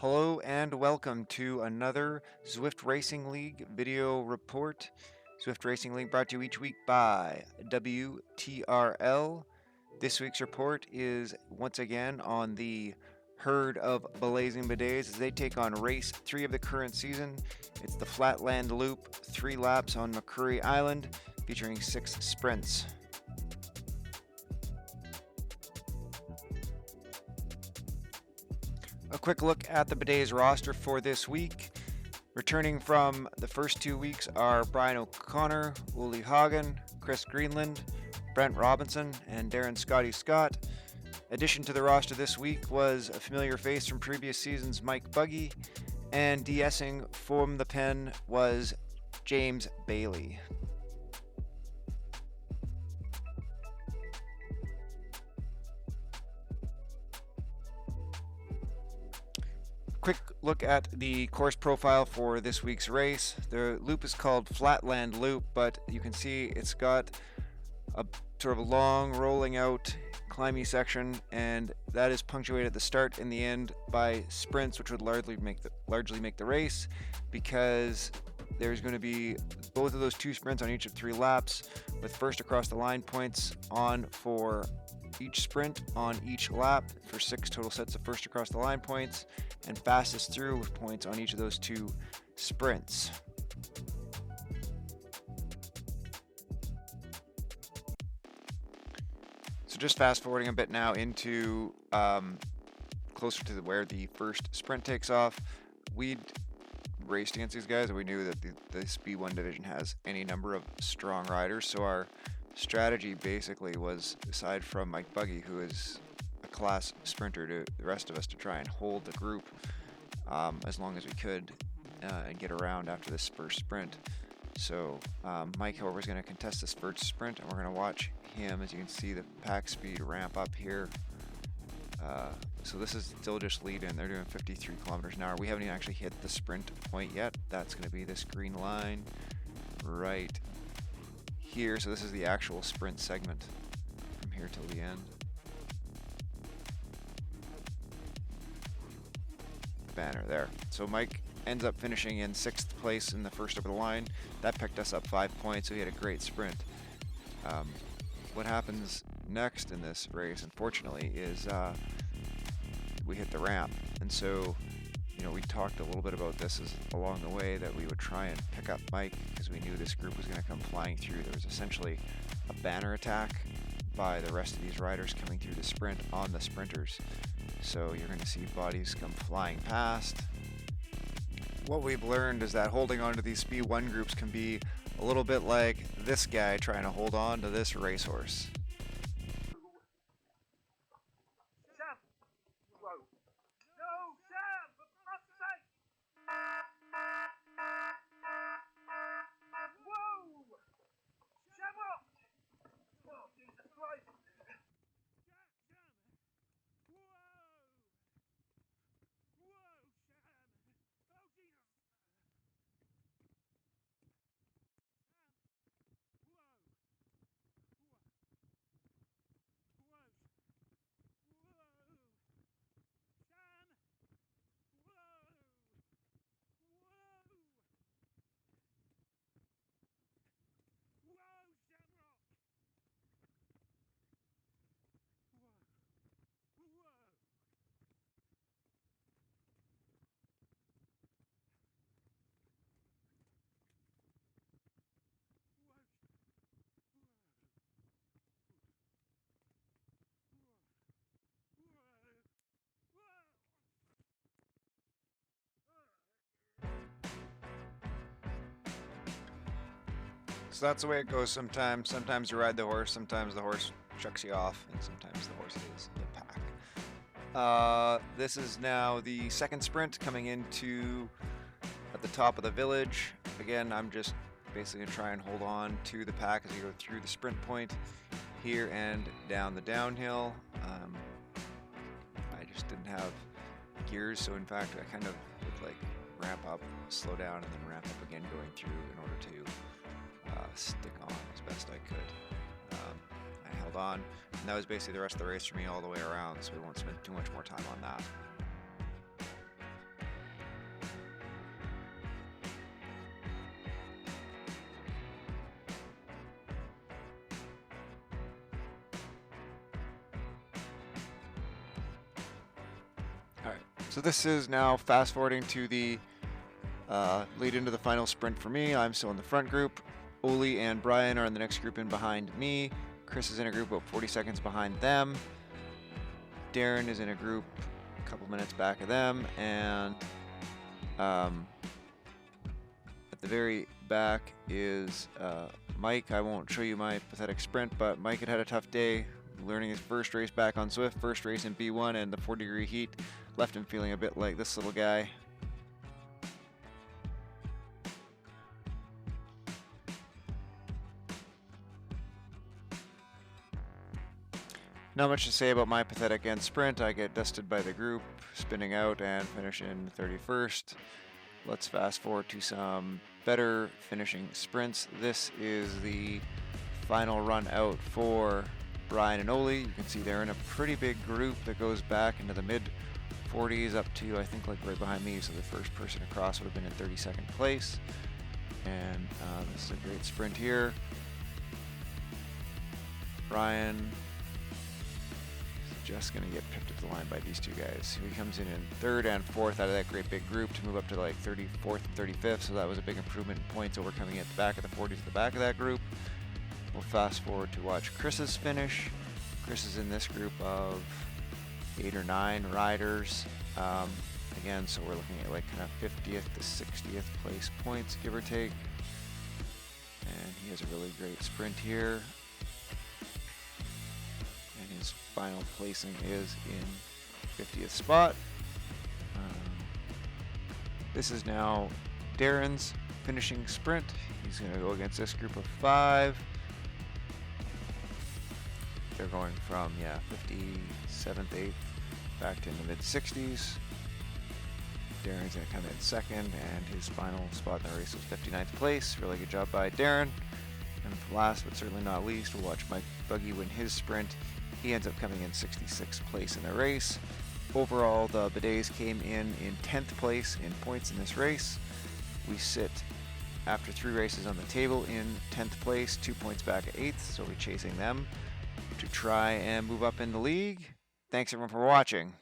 Hello and welcome to another Zwift Racing League video report. Zwift Racing League brought to you each week by WTRL. This week's report is once again on the Herd of Blazing Bidets as they take on race 3 of the current season. It's the Flatland Loop, 3 laps on Makuri Island, featuring 6 sprints. A quick look at the Bidets roster for this week. Returning from the first 2 weeks are Brian O'Connor, Uli Hagen, Chris Greenland, Brent Robinson, and Darren Scotty Scott. Addition to the roster this week was a familiar face from previous seasons, Mike Buggy, and de-essing from the pen was James Bailey. Quick look at the course profile for this week's race. The loop is called Flatland Loop, but you can see it's got a sort of long rolling out climby section, and that is punctuated at the start and the end by sprints, which would largely make the race, because there's going to be both of those 2 sprints on each of 3 laps, with first across the line points on for each sprint on each lap for 6 total sets of first across the line points, and fastest through with points on each of those 2 sprints. So just fast forwarding a bit now into closer to where the first sprint takes off. We'd raced against these guys and we knew that this B1 division has any number of strong riders, so our strategy basically was, aside from Mike Buggy, who is a class sprinter, to the rest of us to try and hold the group as long as we could and get around after this first sprint. So Mike, however, is going to contest this first sprint, and we're going to watch him. As you can see, the pack speed ramp up here. So this is still just lead in. They're doing 53 kilometers an hour. We haven't even actually hit the sprint point yet. That's going to be this green line right here. So this is the actual sprint segment from here till the end. Banner there. So Mike ends up finishing in 6th place in the first over the line. That picked us up 5 points, so he had a great sprint. What happens next in this race, unfortunately, is we hit the ramp. And so, you know, we talked a little bit about this along the way, that we would try and pick up Mike because we knew this group was going to come flying through. There was essentially a banner attack by the rest of these riders coming through the sprint on the sprinters. So you're going to see bodies come flying past. What we've learned is that holding on to these B1 groups can be a little bit like this guy trying to hold on to this racehorse. So that's the way it goes sometimes. Sometimes you ride the horse, sometimes the horse chucks you off, and sometimes the horse is the pack. This is now the second sprint coming into at the top of the village. Again, I'm just basically going to try and hold on to the pack as we go through the sprint point here and down the downhill. I just didn't have gears, so in fact I kind of would like ramp up, slow down, and then ramp up again going through in order to stick on as best I could. I held on, and that was basically the rest of the race for me all the way around, so we won't spend too much more time on that. So this is now fast forwarding to the lead into the final sprint for me. I'm still in the front group. Oli and Brian are in the next group in behind me. Chris is in a group about 40 seconds behind them. Darren is in a group a couple minutes back of them, and at the very back is Mike. I won't show you my pathetic sprint, but Mike had a tough day learning his first race back on Swift, first race in B1, and the 40-degree heat left him feeling a bit like this little guy. Not much to say about my pathetic end sprint. I get dusted by the group, spinning out and finish in 31st. Let's fast forward to some better finishing sprints. This is the final run out for Brian and Oli. You can see they're in a pretty big group that goes back into the mid 40s up to, I think, like right behind me. So the first person across would have been in 32nd place. And this is a great sprint here. Brian just going to get pipped at the line by these two guys. He comes in third and fourth out of that great big group to move up to like 34th and 35th, so that was a big improvement in points over coming at the back of the 40s at the back of that group. We'll fast forward to watch Chris's finish. Chris is in this group of 8 or 9 riders. Again, so we're looking at like kind of 50th to 60th place points, give or take. And he has a really great sprint here. His final placing is in 50th spot. This is now Darren's finishing sprint. He's going to go against this group of 5. They're going from 57th, 8th back to in the mid 60s. Darren's going to come in second, and his final spot in the race was 59th place. Really good job by Darren. And last but certainly not least, we'll watch Mike Buggy win his sprint. He ends up coming in 66th place in the race. Overall, the Bidets came in 10th place in points in this race. We sit, after 3 races on the table, in 10th place, 2 points back at 8th, so we're chasing them to try and move up in the league. Thanks everyone for watching.